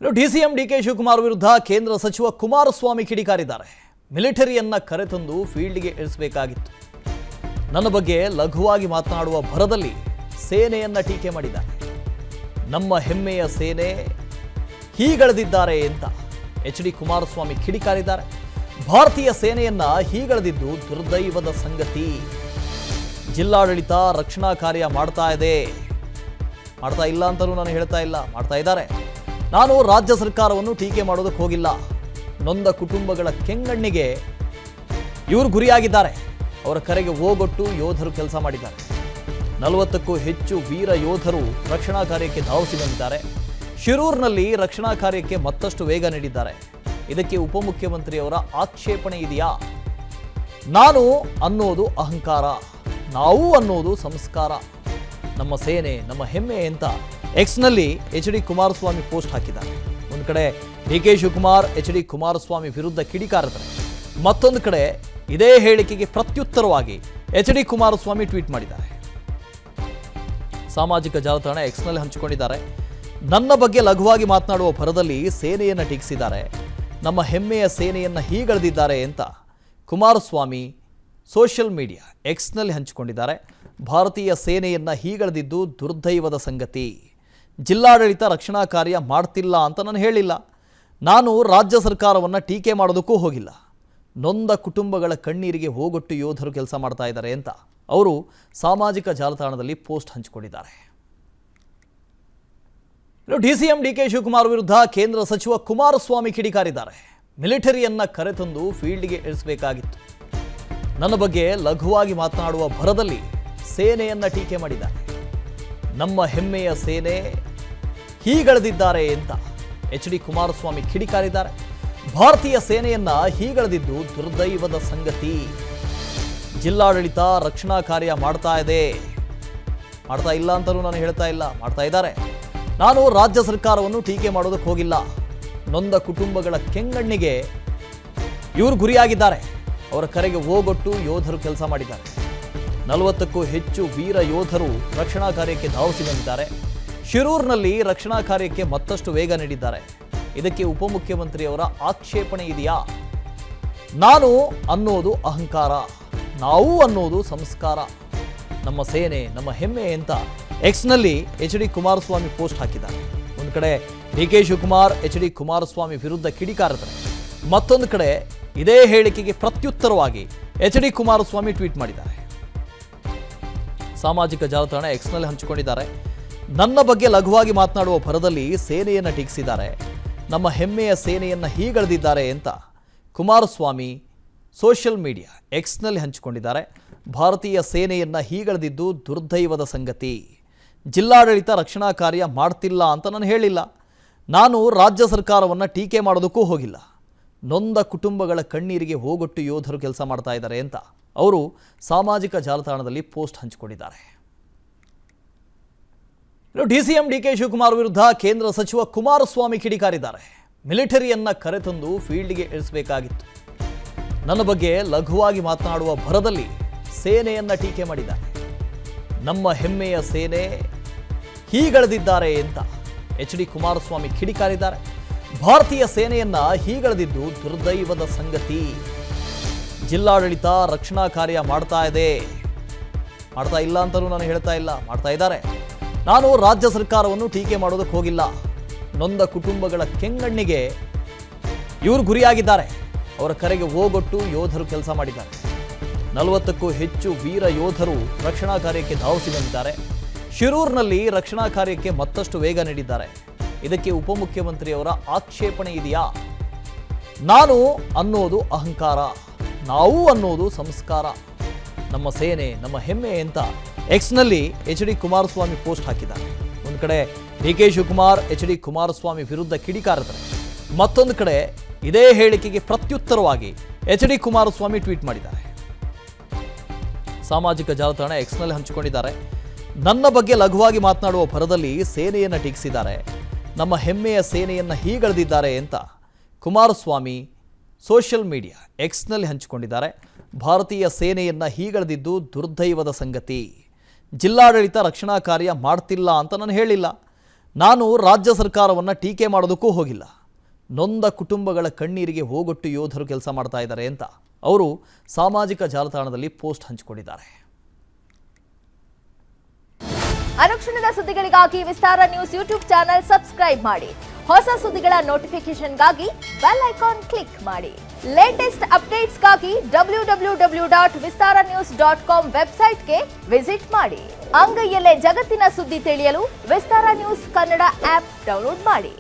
DCM DK Shivakumar ವಿರುದ್ಧ ಕೇಂದ್ರ ಸಚಿವ ಕುಮಾರಸ್ವಾಮಿ ಕಿಡಿಕಾರಿದ್ದಾರೆ. ಮಿಲಿಟರಿಯನ್ನ ಕರೆತಂದು ಫೀಲ್ಡ್ಗೆ ಇಳಿಸಬೇಕಾಗಿತ್ತು. ನನ್ನ ಬಗ್ಗೆ ಲಘುವಾಗಿ ಮಾತನಾಡುವ ಭರದಲ್ಲಿ ಸೇನೆಯನ್ನ ಟೀಕೆ ಮಾಡಿದ್ದಾರೆ. ನಮ್ಮ ಹೆಮ್ಮೆಯ ಸೇನೆ ಹೀಗಳೆದಿದ್ದಾರೆ ಅಂತ ಎಚ್.ಡಿ. ಕುಮಾರಸ್ವಾಮಿ ಕಿಡಿಕಾರಿದ್ದಾರೆ. ಭಾರತೀಯ ಸೇನೆಯನ್ನ ಹೀಗಳೆದಿದ್ದು ದುರ್ದೈವದ ಸಂಗತಿ. ಜಿಲ್ಲಾಡಳಿತ ರಕ್ಷಣಾ ಕಾರ್ಯ ಮಾಡ್ತಾ ಇಲ್ಲ ಅಂತಲೂ ನಾನು ಹೇಳ್ತಾ ಇಲ್ಲ, ಮಾಡ್ತಾ ಇದ್ದಾರೆ. ನಾನು ರಾಜ್ಯ ಸರ್ಕಾರವನ್ನು ಟೀಕೆ ಮಾಡೋದಕ್ಕೆ ಹೋಗಿಲ್ಲ. ನೊಂದ ಕುಟುಂಬಗಳ ಕೆಂಗಣ್ಣಿಗೆ ಇವರು ಗುರಿಯಾಗಿದ್ದಾರೆ. ಅವರ ಕರೆಗೆ ಓಗೊಟ್ಟು ಯೋಧರು ಕೆಲಸ ಮಾಡಿದ್ದಾರೆ. 40ಕ್ಕೂ ಹೆಚ್ಚು ವೀರ ಯೋಧರು ರಕ್ಷಣಾ ಕಾರ್ಯಕ್ಕೆ ಧಾವಿಸಿ ಬಂದಿದ್ದಾರೆ. ಶಿರೂರಿನಲ್ಲಿ ರಕ್ಷಣಾ ಕಾರ್ಯಕ್ಕೆ ಮತ್ತಷ್ಟು ವೇಗ ನೀಡಿದ್ದಾರೆ. ಇದಕ್ಕೆ ಉಪಮುಖ್ಯಮಂತ್ರಿಯವರ ಆಕ್ಷೇಪಣೆ ಇದೆಯಾ? ನಾನು ಅನ್ನೋದು ಅಹಂಕಾರ, ನಾವು ಅನ್ನೋದು ಸಂಸ್ಕಾರ. ನಮ್ಮ ಸೇನೆ ನಮ್ಮ ಹೆಮ್ಮೆ ಅಂತ ಎಕ್ಸ್ನಲ್ಲಿ ಎಚ್.ಡಿ. ಕುಮಾರಸ್ವಾಮಿ ಪೋಸ್ಟ್ ಹಾಕಿದ್ದಾರೆ. ಒಂದು ಕಡೆ ಡಿಕೆ ಶಿವಕುಮಾರ್ ಎಚ್.ಡಿ. ಕುಮಾರಸ್ವಾಮಿ ವಿರುದ್ಧ ಕಿಡಿಕಾರಿದ್ದಾರೆ. ಮತ್ತೊಂದು ಕಡೆ ಇದೇ ಹೇಳಿಕೆಗೆ ಪ್ರತ್ಯುತ್ತರವಾಗಿ ಎಚ್.ಡಿ. ಕುಮಾರಸ್ವಾಮಿ ಟ್ವೀಟ್ ಮಾಡಿದ್ದಾರೆ. ಸಾಮಾಜಿಕ ಜಾಲತಾಣ ಎಕ್ಸ್ನಲ್ಲಿ ಹಂಚಿಕೊಂಡಿದ್ದಾರೆ. ನನ್ನ ಬಗ್ಗೆ ಲಘುವಾಗಿ ಮಾತನಾಡುವ ಭರದಲ್ಲಿ ಸೇನೆಯನ್ನು ಟೀಕಿಸಿದ್ದಾರೆ. ನಮ್ಮ ಹೆಮ್ಮೆಯ ಸೇನೆಯನ್ನು ಹೀಗಳೆದಿದ್ದಾರೆ ಅಂತ ಕುಮಾರಸ್ವಾಮಿ ಸೋಷಿಯಲ್ ಮೀಡಿಯಾ ಎಕ್ಸ್ನಲ್ಲಿ ಹಂಚಿಕೊಂಡಿದ್ದಾರೆ. ಭಾರತೀಯ ಸೇನೆಯನ್ನು ಹೀಗಳೆದಿದ್ದು ದುರ್ದೈವದ ಸಂಗತಿ. ಜಿಲ್ಲಾಡಳಿತ ರಕ್ಷಣಾ ಕಾರ್ಯ ಮಾಡ್ತಿಲ್ಲ ಅಂತ ನಾನು ಹೇಳಿಲ್ಲ. ನಾನು ರಾಜ್ಯ ಸರ್ಕಾರವನ್ನು ಟೀಕೆ ಮಾಡೋದಕ್ಕೂ ಹೋಗಿಲ್ಲ. ನೊಂದ ಕುಟುಂಬಗಳ ಕಣ್ಣೀರಿಗೆ ಹೋಗೊಟ್ಟು ಯೋಧರು ಕೆಲಸ ಮಾಡ್ತಾ ಇದ್ದಾರೆ ಅಂತ ಅವರು ಸಾಮಾಜಿಕ ಜಾಲತಾಣದಲ್ಲಿ ಪೋಸ್ಟ್ ಹಂಚಿಕೊಂಡಿದ್ದಾರೆ. ಡಿಸಿಎಂ ಡಿಕೆ ಶಿವಕುಮಾರ್ ವಿರುದ್ಧ ಕೇಂದ್ರ ಸಚಿವ ಕುಮಾರಸ್ವಾಮಿ ಕಿಡಿಕಾರಿದ್ದಾರೆ. ಮಿಲಿಟರಿಯನ್ನ ಕರೆತಂದು ಫೀಲ್ಡ್ಗೆ ಇಳಿಸಬೇಕಾಗಿತ್ತು. ನನ್ನ ಬಗ್ಗೆ ಲಘುವಾಗಿ ಮಾತನಾಡುವ ಭರದಲ್ಲಿ ಸೇನೆಯನ್ನ ಟೀಕೆ ಮಾಡಿದ್ದಾರೆ. ನಮ್ಮ ಹೆಮ್ಮೆಯ ಸೇನೆ ಹೀಗಳೆದಿದ್ದಾರೆ ಅಂತ ಎಚ್.ಡಿ. ಕುಮಾರಸ್ವಾಮಿ ಕಿಡಿಕಾರಿದ್ದಾರೆ. ಭಾರತೀಯ ಸೇನೆಯನ್ನ ಹೀಗಳೆದಿದ್ದು ದುರ್ದೈವದ ಸಂಗತಿ. ಜಿಲ್ಲಾಡಳಿತ ರಕ್ಷಣಾ ಕಾರ್ಯ ಮಾಡ್ತಾ ಇಲ್ಲ ಅಂತಲೂ ನಾನು ಹೇಳ್ತಾ ಇಲ್ಲ, ಮಾಡ್ತಾ ಇದ್ದಾರೆ. ನಾನು ರಾಜ್ಯ ಸರ್ಕಾರವನ್ನು ಟೀಕೆ ಮಾಡೋದಕ್ಕೆ ಹೋಗಿಲ್ಲ. ನೊಂದ ಕುಟುಂಬಗಳ ಕೆಂಗಣ್ಣಿಗೆ ಇವರು ಗುರಿಯಾಗಿದ್ದಾರೆ. ಅವರ ಕರೆಗೆ ಓಗೊಟ್ಟು ಯೋಧರು ಕೆಲಸ ಮಾಡಿದ್ದಾರೆ. 40ಕ್ಕೂ ಹೆಚ್ಚು ವೀರ ಯೋಧರು ರಕ್ಷಣಾ ಕಾರ್ಯಕ್ಕೆ ಧಾವಿಸಿ ಬಂದಿದ್ದಾರೆ. ಶಿರೂರಿನಲ್ಲಿ ರಕ್ಷಣಾ ಕಾರ್ಯಕ್ಕೆ ಮತ್ತಷ್ಟು ವೇಗ ನೀಡಿದ್ದಾರೆ. ಇದಕ್ಕೆ ಉಪಮುಖ್ಯಮಂತ್ರಿಯವರ ಆಕ್ಷೇಪಣೆ ಇದೆಯಾ? ನಾನು ಅನ್ನೋದು ಅಹಂಕಾರ, ನಾವು ಅನ್ನೋದು ಸಂಸ್ಕಾರ. ನಮ್ಮ ಸೇನೆ ನಮ್ಮ ಹೆಮ್ಮೆ ಅಂತ ಎಕ್ಸ್ನಲ್ಲಿ ಎಚ್.ಡಿ. ಕುಮಾರಸ್ವಾಮಿ ಪೋಸ್ಟ್ ಹಾಕಿದ್ದಾರೆ. ಒಂದು ಕಡೆ ಡಿಕೆ ಶಿವಕುಮಾರ್ ಎಚ್.ಡಿ. ಕುಮಾರಸ್ವಾಮಿ ವಿರುದ್ಧ ಕಿಡಿಕಾರಿದ್ದಾರೆ. ಮತ್ತೊಂದು ಕಡೆ ಇದೇ ಹೇಳಿಕೆಗೆ ಪ್ರತ್ಯುತ್ತರವಾಗಿ ಎಚ್.ಡಿ. ಕುಮಾರಸ್ವಾಮಿ ಟ್ವೀಟ್ ಮಾಡಿದ್ದಾರೆ. ಸಾಮಾಜಿಕ ಜಾಲತಾಣ ಎಕ್ಸ್ನಲ್ಲಿ ಹಂಚಿಕೊಂಡಿದ್ದಾರೆ. ನನ್ನ ಬಗ್ಗೆ ಲಘುವಾಗಿ ಮಾತನಾಡುವ ಭರದಲ್ಲಿ ಸೇನೆಯನ್ನು ಟೀಕಿಸಿದ್ದಾರೆ. ನಮ್ಮ ಹೆಮ್ಮೆಯ ಸೇನೆಯನ್ನು ಹೀಗಳೆದಿದ್ದಾರೆ ಅಂತ ಕುಮಾರಸ್ವಾಮಿ ಸೋಷಿಯಲ್ ಮೀಡಿಯಾ ಎಕ್ಸ್ನಲ್ಲಿ ಹಂಚಿಕೊಂಡಿದ್ದಾರೆ. ಭಾರತೀಯ ಸೇನೆಯನ್ನು ಹೀಗಳೆದಿದ್ದು ದುರ್ದೈವದ ಸಂಗತಿ. ಜಿಲ್ಲಾಡಳಿತ ರಕ್ಷಣಾ ಕಾರ್ಯ ಮಾಡ್ತಿಲ್ಲ ಅಂತ ನಾನು ಹೇಳಿಲ್ಲ. ನಾನು ರಾಜ್ಯ ಸರ್ಕಾರವನ್ನು ಟೀಕೆ ಮಾಡೋದಕ್ಕೂ ಹೋಗಿಲ್ಲ. ನೊಂದ ಕುಟುಂಬಗಳ ಕಣ್ಣೀರಿಗೆ ಹೋಗೊಟ್ಟು ಯೋಧರು ಕೆಲಸ ಮಾಡ್ತಾ ಇದ್ದಾರೆ ಅಂತ ಅವರು ಸಾಮಾಜಿಕ ಜಾಲತಾಣದಲ್ಲಿ ಪೋಸ್ಟ್ ಹಂಚಿಕೊಂಡಿದ್ದಾರೆ. ಡಿಸಿಎಂ ಡಿಕೆ ಶಿವಕುಮಾರ್ ವಿರುದ್ಧ ಕೇಂದ್ರ ಸಚಿವ ಕುಮಾರಸ್ವಾಮಿ ಕಿಡಿಕಾರಿದ್ದಾರೆ. ಮಿಲಿಟರಿಯನ್ನ ಕರೆತಂದು ಫೀಲ್ಡ್ಗೆ ಇಳಿಸಬೇಕಾಗಿತ್ತು. ನನ್ನ ಬಗ್ಗೆ ಲಘುವಾಗಿ ಮಾತನಾಡುವ ಭರದಲ್ಲಿ ಸೇನೆಯನ್ನ ಟೀಕೆ ಮಾಡಿದ್ದಾರೆ. ನಮ್ಮ ಹೆಮ್ಮೆಯ ಸೇನೆ ಹೀಗಳೆದಿದ್ದಾರೆ ಅಂತ ಎಚ್.ಡಿ. ಕುಮಾರಸ್ವಾಮಿ ಕಿಡಿಕಾರಿದ್ದಾರೆ. ಭಾರತೀಯ ಸೇನೆಯನ್ನ ಹೀಗಳೆದಿದ್ದು ದುರ್ದೈವದ ಸಂಗತಿ. ಜಿಲ್ಲಾಡಳಿತ ರಕ್ಷಣಾ ಕಾರ್ಯ ಮಾಡ್ತಾ ಇಲ್ಲ ಅಂತಲೂ ನಾನು ಹೇಳ್ತಾ ಇಲ್ಲ, ಮಾಡ್ತಾ ಇದ್ದಾರೆ. ನಾನು ರಾಜ್ಯ ಸರ್ಕಾರವನ್ನು ಟೀಕೆ ಮಾಡೋದಕ್ಕೆ ಹೋಗಿಲ್ಲ. ನೊಂದ ಕುಟುಂಬಗಳ ಕೆಂಗಣ್ಣಿಗೆ ಇವರು ಗುರಿಯಾಗಿದ್ದಾರೆ. ಅವರ ಕರೆಗೆ ಓಗೊಟ್ಟು ಯೋಧರು ಕೆಲಸ ಮಾಡಿದ್ದಾರೆ. 40ಕ್ಕೂ ಹೆಚ್ಚು ವೀರ ಯೋಧರು ರಕ್ಷಣಾ ಕಾರ್ಯಕ್ಕೆ ಧಾವಿಸಿ ಬಂದಿದ್ದಾರೆ. ಶಿರೂರಿನಲ್ಲಿ ರಕ್ಷಣಾ ಕಾರ್ಯಕ್ಕೆ ಮತ್ತಷ್ಟು ವೇಗ ನೀಡಿದ್ದಾರೆ. ಇದಕ್ಕೆ ಉಪಮುಖ್ಯಮಂತ್ರಿಯವರ ಆಕ್ಷೇಪಣೆ ಇದೆಯಾ? ನಾನು ಅನ್ನೋದು ಅಹಂಕಾರ, ನಾವು ಅನ್ನೋದು ಸಂಸ್ಕಾರ. ನಮ್ಮ ಸೇನೆ ನಮ್ಮ ಹೆಮ್ಮೆ ಅಂತ ಎಕ್ಸ್ನಲ್ಲಿ ಎಚ್.ಡಿ. ಕುಮಾರಸ್ವಾಮಿ ಪೋಸ್ಟ್ ಹಾಕಿದ್ದಾರೆ. ಒಂದು ಕಡೆ ಡಿಕೆ ಶಿವಕುಮಾರ್ ಎಚ್.ಡಿ. ಕುಮಾರಸ್ವಾಮಿ ವಿರುದ್ಧ ಕಿಡಿಕಾರಿದ್ದಾರೆ. ಮತ್ತೊಂದು ಕಡೆ ಇದೇ ಹೇಳಿಕೆಗೆ ಪ್ರತ್ಯುತ್ತರವಾಗಿ ಎಚ್.ಡಿ. ಕುಮಾರಸ್ವಾಮಿ ಟ್ವೀಟ್ ಮಾಡಿದ್ದಾರೆ. ಸಾಮಾಜಿಕ ಜಾಲತಾಣ ಎಕ್ಸ್ನಲ್ಲಿ ಹಂಚಿಕೊಂಡಿದ್ದಾರೆ. ನನ್ನ ಬಗ್ಗೆ ಲಘುವಾಗಿ ಮಾತನಾಡುವ ಭರದಲ್ಲಿ ಸೇನೆಯನ್ನು ಟೀಕಿಸಿದ್ದಾರೆ. ನಮ್ಮ ಹೆಮ್ಮೆಯ ಸೇನೆಯನ್ನು ಹೀಗಳೆದಿದ್ದಾರೆ ಅಂತ ಕುಮಾರಸ್ವಾಮಿ ಸೋಷಿಯಲ್ ಮೀಡಿಯಾ ಎಕ್ಸ್ನಲ್ಲಿ ಹಂಚಿಕೊಂಡಿದ್ದಾರೆ. ಭಾರತೀಯ ಸೇನೆಯನ್ನು ಹೀಗಳೆದಿದ್ದು ದುರ್ದೈವದ ಸಂಗತಿ. ಜಿಲ್ಲಾಡಳಿತ ರಕ್ಷಣಾ ಕಾರ್ಯ ಮಾಡ್ತಿಲ್ಲ ಅಂತ ನಾನು ಹೇಳಿಲ್ಲ. ನಾನು ರಾಜ್ಯ ಸರ್ಕಾರವನ್ನು ಟೀಕೆ ಮಾಡೋದಕ್ಕೂ ಹೋಗಿಲ್ಲ. ನೊಂದ ಕುಟುಂಬಗಳ ಕಣ್ಣೀರಿಗೆ ಹೋಗೊಟ್ಟು ಯೋಧರು ಕೆಲಸ ಮಾಡ್ತಾ ಇದ್ದಾರೆ ಅಂತ ಅವರು ಸಾಮಾಜಿಕ ಜಾಲತಾಣದಲ್ಲಿ ಪೋಸ್ಟ್ ಹಂಚಿಕೊಂಡಿದ್ದಾರೆ. ಅನುಕ್ಷಣದ ಸುದ್ದಿಗಳಿಗಾಗಿ ವಿಸ್ತಾರ ನ್ಯೂಸ್ ಯೂಟ್ಯೂಬ್ ಚಾನೆಲ್ ಸಬ್ಸ್ಕ್ರೈಬ್ ಮಾಡಿ. ಹೊಸ ಸುದ್ದಿಗಳ ನೋಟಿಫಿಕೇಶನ್ಗಾಗಿ ಬೆಲ್ ಐಕಾನ್ ಕ್ಲಿಕ್ ಮಾಡಿ. ಲೇಟೆಸ್ಟ್ ಅಪ್ಡೇಟ್ಸ್ಗಾಗಿ www.vistaranews.com ವೆಬ್ಸೈಟ್ಗೆ ವಿಸಿಟ್ ಮಾಡಿ. ಅಂಗೈಯಲ್ಲೇ ಜಗತ್ತಿನ ಸುದ್ದಿ ತಿಳಿಯಲು ವಿಸ್ತಾರ ನ್ಯೂಸ್ ಕನ್ನಡ ಆಪ್ ಡೌನ್ಲೋಡ್ ಮಾಡಿ.